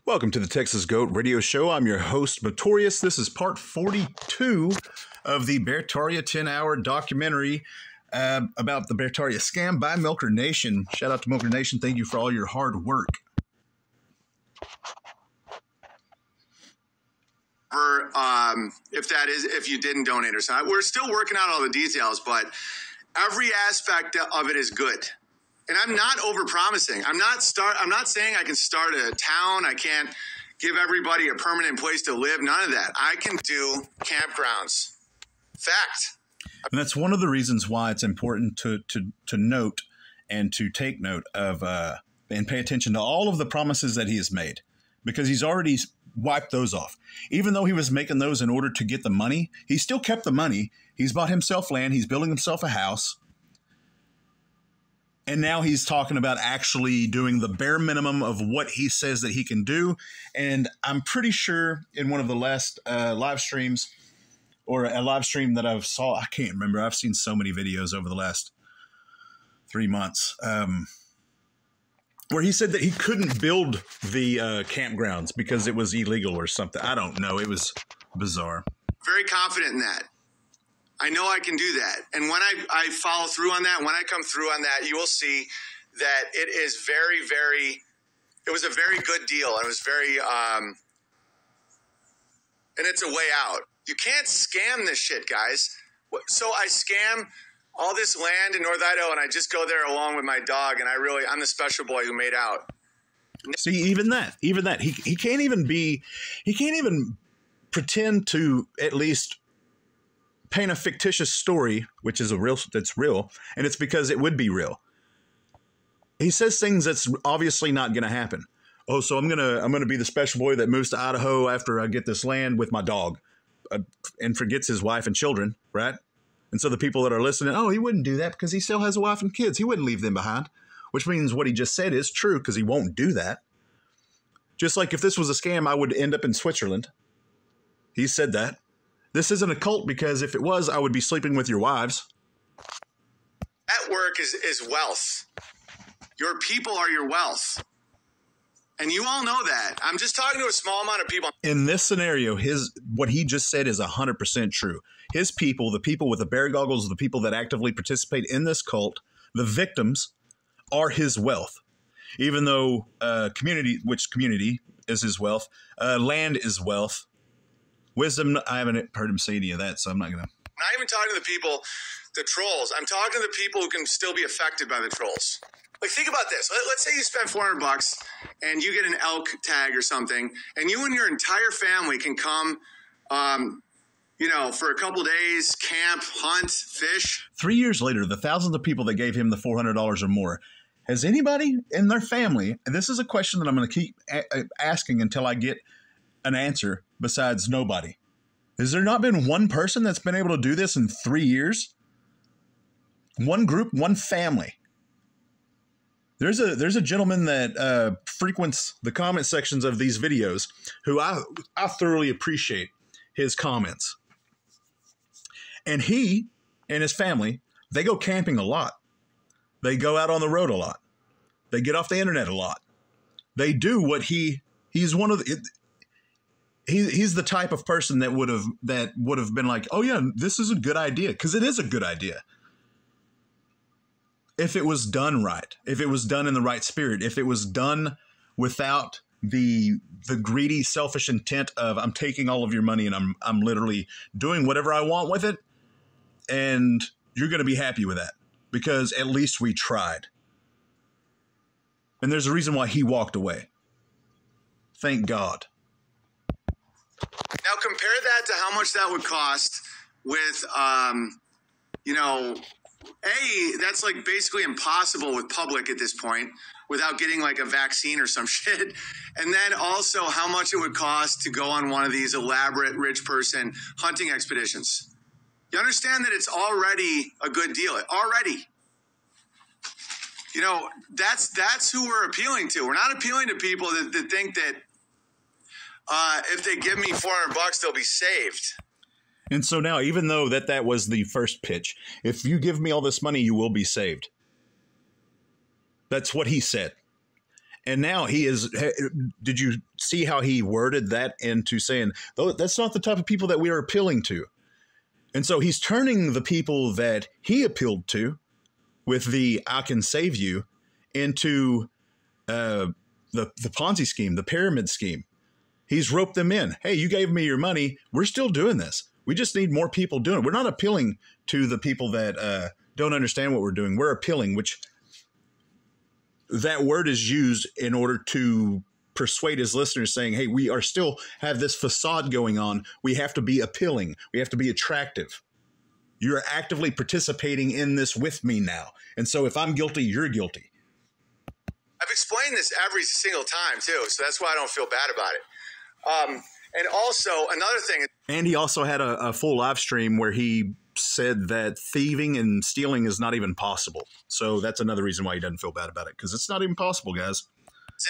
Welcome to the Texas Goat Radio Show. I'm your host, Notorious. This is part 42 of the Beartaria 10-hour documentary about the Beartaria scam by Milker Nation. Shout out to Milker Nation. Thank you for all your hard work. If you didn't donate or something. We're still working out all the details, but every aspect of it is good. And I'm not overpromising. I'm not saying I can start a town. I can't give everybody a permanent place to live. None of that. I can do campgrounds. Fact. And that's one of the reasons why it's important to note and to take note of and pay attention to all of the promises that he has made, because he's already wiped those off. Even though he was making those in order to get the money, he still kept the money. He's bought himself land. He's building himself a house. And now he's talking about actually doing the bare minimum of what he says that he can do. And I'm pretty sure in one of the last live streams, or a live stream that I saw, I can't remember. I've seen so many videos over the last 3 months, where he said that he couldn't build the campgrounds because it was illegal or something. I don't know. It was bizarre. Very confident in that. I know I can do that. And when I follow through on that, when I come through on that, you will see that it is very, very, it was a very good deal. And it was very, and it's a way out. You can't scam this shit, guys. So I scam all this land in North Idaho, and I just go there along with my dog, and I'm the special boy who made out. See, even that, he can't even pretend to at least paint a fictitious story, which is that's real, and it's because it would be real. He says things that's obviously not going to happen. Oh, so I'm gonna be the special boy that moves to Idaho after I get this land with my dog, and forgets his wife and children, right? And so the people that are listening, oh, he wouldn't do that because he still has a wife and kids. He wouldn't leave them behind, which means what he just said is true because he won't do that. Just like if this was a scam, I would end up in Switzerland. He said that. This isn't a cult because if it was, I would be sleeping with your wives. Network is wealth. Your people are your wealth. And you all know that. I'm just talking to a small amount of people. In this scenario, what he just said is 100% true. His people, the people with the bear goggles, the people that actively participate in this cult, the victims, are his wealth. Even though community is his wealth, land is wealth. Wisdom, I haven't heard him say any of that, so I'm not going to. I'm not even talking to the people, the trolls. I'm talking to the people who can still be affected by the trolls. Like, think about this. Let's say you spend $400 and you get an elk tag or something, and you and your entire family can come, for a couple days, camp, hunt, fish. 3 years later, the thousands of people that gave him the $400 or more, has anybody in their family, and this is a question that I'm going to keep asking until I get an answer, besides nobody. Has there not been one person that's been able to do this in 3 years? One group, one family. There's a gentleman that frequents the comment sections of these videos who I thoroughly appreciate his comments. And he and his family, they go camping a lot. They go out on the road a lot. They get off the internet a lot. They do what he's one of the... He's the type of person that would have been like, oh yeah, this is a good idea, because it is a good idea. If it was done right, if it was done in the right spirit, if it was done without the greedy, selfish intent of I'm taking all of your money and I'm literally doing whatever I want with it, and you're going to be happy with that because at least we tried. And there's a reason why he walked away. Thank God. Now compare that to how much that would cost with, that's like basically impossible with public at this point without getting like a vaccine or some shit. And then also how much it would cost to go on one of these elaborate rich person hunting expeditions. You understand that it's already a good deal. Already. That's who we're appealing to. We're not appealing to people that think that if they give me $400, they'll be saved. And so now, even though that was the first pitch, if you give me all this money, you will be saved. That's what he said. And now he is. Did you see how he worded that into saying, "Though that's not the type of people that we are appealing to"? And so he's turning the people that he appealed to with the "I can save you" into the Ponzi scheme, the pyramid scheme. He's roped them in. Hey, you gave me your money. We're still doing this. We just need more people doing it. We're not appealing to the people that don't understand what we're doing. We're appealing, which that word is used in order to persuade his listeners, saying, hey, we are still have this facade going on. We have to be appealing. We have to be attractive. You're actively participating in this with me now. And so if I'm guilty, you're guilty. I've explained this every single time, too, so that's why I don't feel bad about it. And also, another thing. And he also had a full live stream where he said that thieving and stealing is not even possible. So that's another reason why he doesn't feel bad about it, because it's not even possible, guys.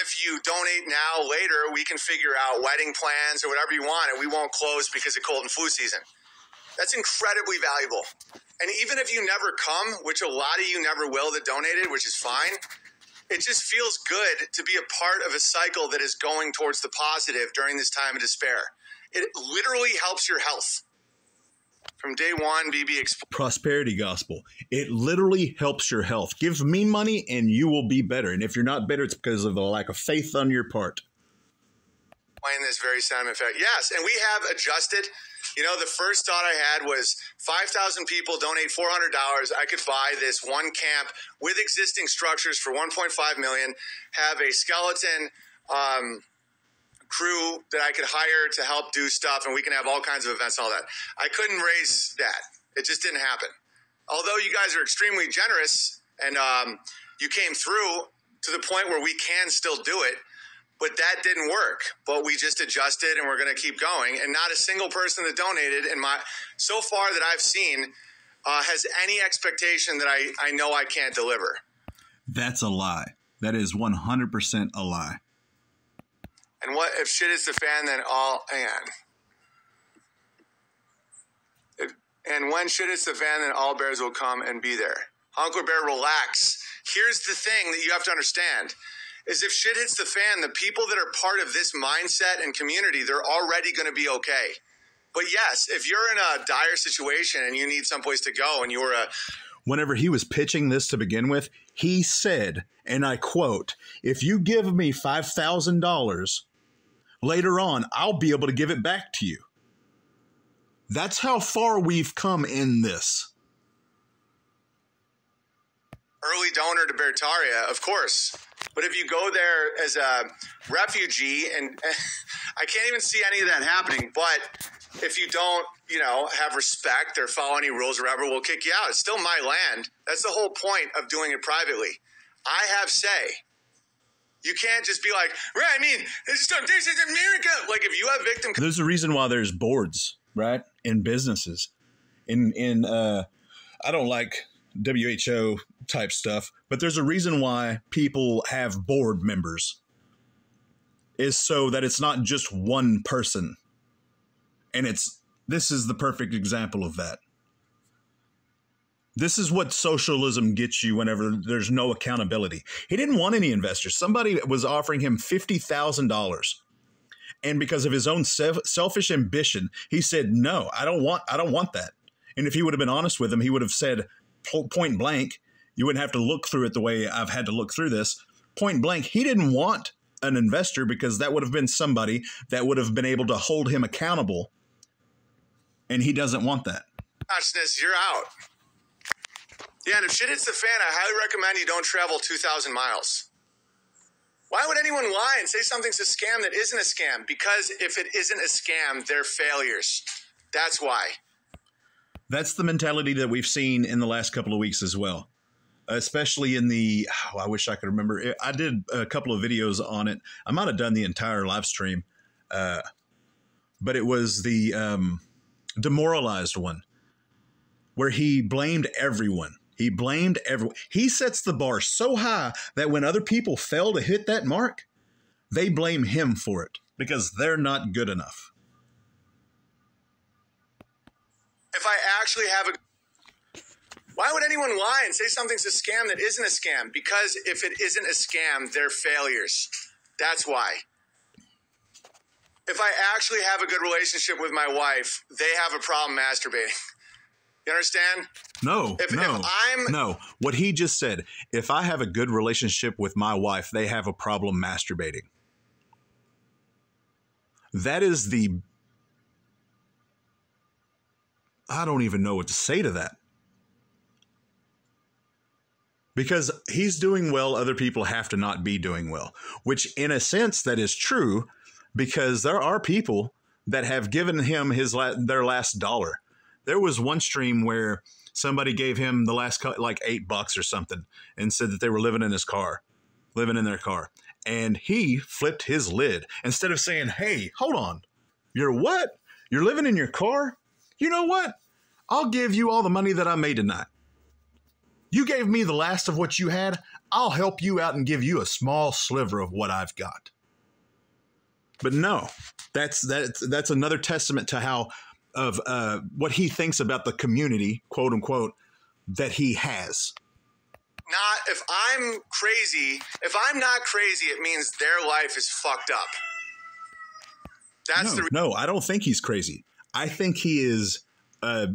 If you donate now, later, we can figure out wedding plans or whatever you want, and we won't close because of cold and flu season. That's incredibly valuable. And even if you never come, which a lot of you never will that donated, which is fine, it just feels good to be a part of a cycle that is going towards the positive during this time of despair. It literally helps your health. From day one, BB explained. Prosperity gospel. It literally helps your health. Give me money and you will be better. And if you're not better, it's because of the lack of faith on your part. Playing this very sentiment fact. Yes, and we have adjusted. You know, the first thought I had was 5,000 people donate $400. I could buy this one camp with existing structures for $1.5 million, have a skeleton crew that I could hire to help do stuff, and we can have all kinds of events and all that. I couldn't raise that. It just didn't happen. Although you guys are extremely generous and you came through to the point where we can still do it, but that didn't work. But we just adjusted and we're going to keep going. And not a single person that donated so far that I've seen has any expectation that I know I can't deliver. That's a lie. That is 100% a lie. And what if shit is the fan, then all, hang on. And when shit is the fan, then all bears will come and be there. Uncle Bear, relax. Here's the thing that you have to understand is if shit hits the fan, the people that are part of this mindset and community, they're already going to be okay. But yes, if you're in a dire situation and you need someplace to go and you're Whenever he was pitching this to begin with, he said, and I quote, if you give me $5,000, later on, I'll be able to give it back to you. That's how far we've come in this. Early donor to Bertaria, of course. But if you go there as a refugee, and I can't even see any of that happening, but if you don't, have respect or follow any rules or whatever, we'll kick you out. It's still my land. That's the whole point of doing it privately. I have say. You can't just be like, right, this is America. Like if you have victim. There's a reason why there's boards, right, in businesses. I don't like WHO type stuff, but there's a reason why people have board members is so that it's not just one person. And this is the perfect example of that. This is what socialism gets you whenever there's no accountability. He didn't want any investors. Somebody was offering him $50,000. And because of his own selfish ambition, he said, no, I don't want that. And if he would have been honest with him, he would have said point blank, you wouldn't have to look through it the way I've had to look through this. Point blank, he didn't want an investor because that would have been somebody that would have been able to hold him accountable. And he doesn't want that. Consciousness, you're out. Yeah, and if shit hits the fan, I highly recommend you don't travel 2,000 miles. Why would anyone lie and say something's a scam that isn't a scam? Because if it isn't a scam, they're failures. That's why. That's the mentality that we've seen in the last couple of weeks as well. Especially in I wish I could remember. I did a couple of videos on it. I might have done the entire live stream. But it was the demoralized one where he blamed everyone. He blamed everyone. He sets the bar so high that when other people fail to hit that mark, they blame him for it because they're not good enough. If I actually have Why would anyone lie and say something's a scam that isn't a scam? Because if it isn't a scam, they're failures. That's why. If I actually have a good relationship with my wife, they have a problem masturbating. You understand? No. What he just said, if I have a good relationship with my wife, they have a problem masturbating. That is I don't even know what to say to that. Because he's doing well, other people have to not be doing well, which in a sense that is true, because there are people that have given him their last dollar. There was one stream where somebody gave him the last like $8 or something and said that they were living in their car. And he flipped his lid. Instead of saying, hey, hold on, you're what? You're living in your car? You know what? I'll give you all the money that I made tonight. You gave me the last of what you had. I'll help you out and give you a small sliver of what I've got. But no, that's another testament to how of what he thinks about the community, quote unquote, that he has. If I'm crazy, if I'm not crazy, it means their life is fucked up. No, I don't think he's crazy. I think he is a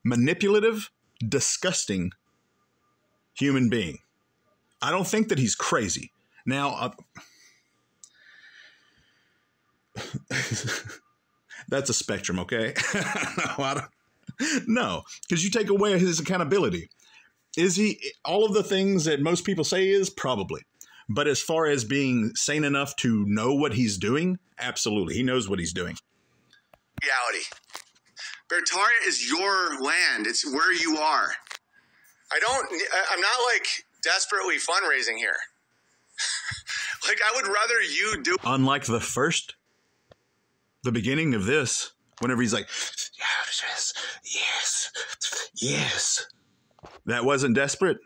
manipulative, disgusting human being. I don't think that he's crazy. Now, that's a spectrum, okay? No, because you take away his accountability. Is he all of the things that most people say is? Probably. But as far as being sane enough to know what he's doing, absolutely. He knows what he's doing. Reality. Bertaria is your land. It's where you are. I'm not like desperately fundraising here. Like, I would rather you do. Unlike the beginning of this, whenever he's like, yes. That wasn't desperate.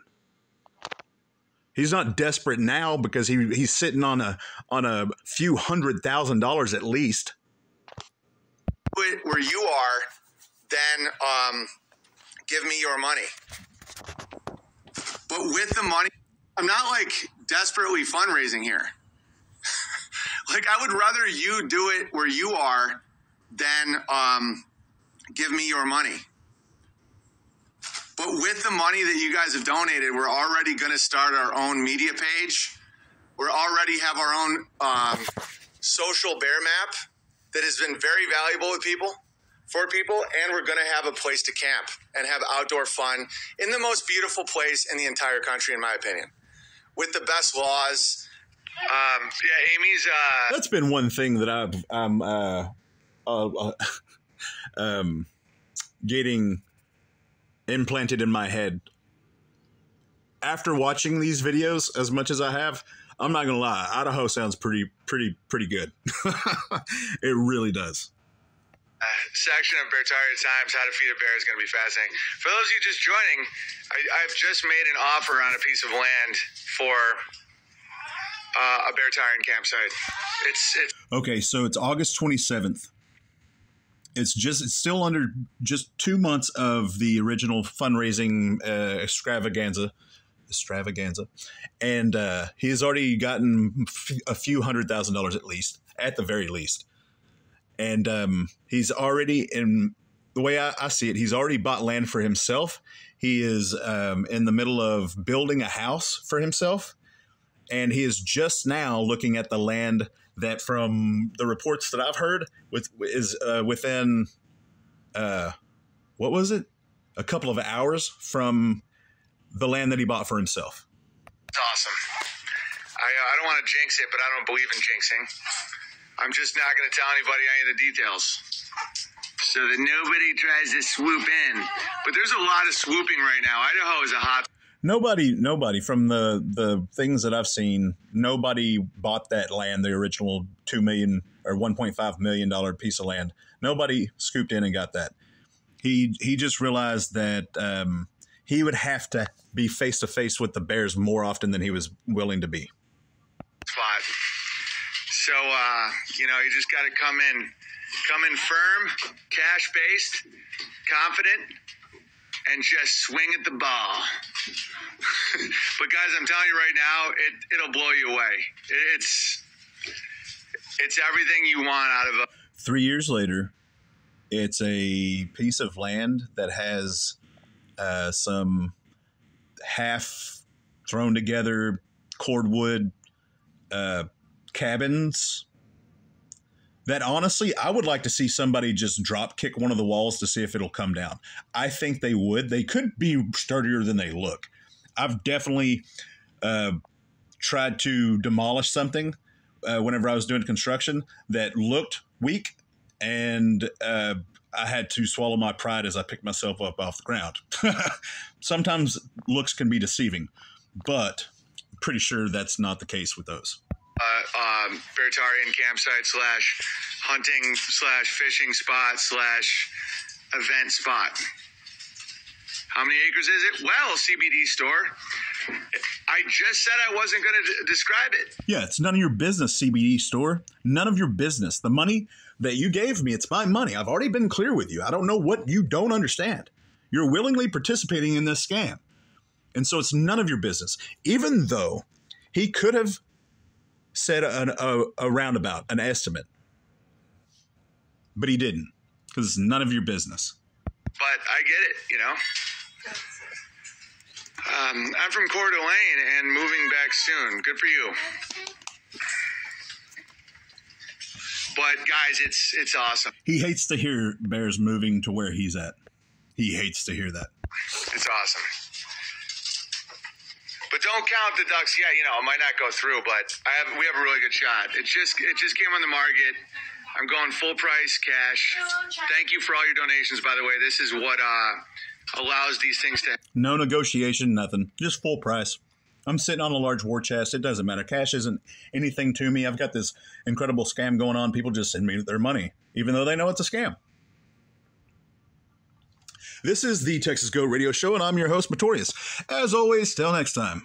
He's not desperate now because he's sitting on a few $100,000 at least. Where you are, then give me your money. But with the money, I'm not like desperately fundraising here. Like, I would rather you do it where you are than give me your money. But with the money that you guys have donated, we're already going to start our own media page. We already have our own social bear map that has been very valuable for people, and we're going to have a place to camp and have outdoor fun in the most beautiful place in the entire country, in my opinion, with the best laws. Amy's. That's been one thing that I'm getting implanted in my head. After watching these videos as much as I have, I'm not gonna lie, Idaho sounds pretty good. It really does. Section of Bertaria Times, How to Feed a Bear, is going to be fascinating. For those of you just joining, I've just made an offer on a piece of land for a Bertarian campsite. It's okay, so it's August 27th. It's still under just 2 months of the original fundraising extravaganza, and he has already gotten a few $100,000 at the very least, and he's already, in the way I see it, he's already bought land for himself. He is in the middle of building a house for himself, and he is just now looking at the land that, from the reports that I've heard, is within, what was it? A couple of hours from the land that he bought for himself. It's awesome. I don't want to jinx it, but I don't believe in jinxing. I'm just not going to tell anybody any of the details so that nobody tries to swoop in. But there's a lot of swooping right now. Idaho is a hot. Nobody from the things that I've seen, nobody bought that land, the original $2 million or $1.5 million piece of land. Nobody scooped in and got that. He just realized that he would have to be face to face with the bears more often than he was willing to be. Spot. So you just got to come in firm, cash based, confident, and just swing at the ball. But guys, I'm telling you right now, it'll blow you away. It's everything you want out of a 3 years later, it's a piece of land that has some half thrown together cordwood cabins that honestly, I would like to see somebody just drop kick one of the walls to see if it'll come down. I think they would. They could be sturdier than they look. I've definitely tried to demolish something whenever I was doing construction that looked weak, and I had to swallow my pride as I picked myself up off the ground. Sometimes looks can be deceiving, but I'm pretty sure that's not the case with those. Veritarian campsite / hunting / fishing spot / event spot. How many acres is it? Well, CBD store. I just said I wasn't going to describe it. Yeah, it's none of your business, CBD store. None of your business. The money that you gave me, it's my money. I've already been clear with you. I don't know what you don't understand. You're willingly participating in this scam. And so it's none of your business. Even though he could have said a roundabout, an estimate. But he didn't, because it's none of your business. But I get it, you know. I'm from Coeur d'Alene and moving back soon. Good for you. But guys, it's awesome. He hates to hear Bears moving to where he's at. He hates to hear that. It's awesome. But don't count the Ducks yet. You know, it might not go through, but we have a really good shot. It just came on the market. I'm going full price cash. Thank you for all your donations, by the way. This is what allows these things to. No negotiation, nothing. Just full price. I'm sitting on a large war chest. It doesn't matter. Cash isn't anything to me. I've got this incredible scam going on. People just send me their money, even though they know it's a scam. This is the Texas Go Radio Show, and I'm your host, Matorius. As always, till next time.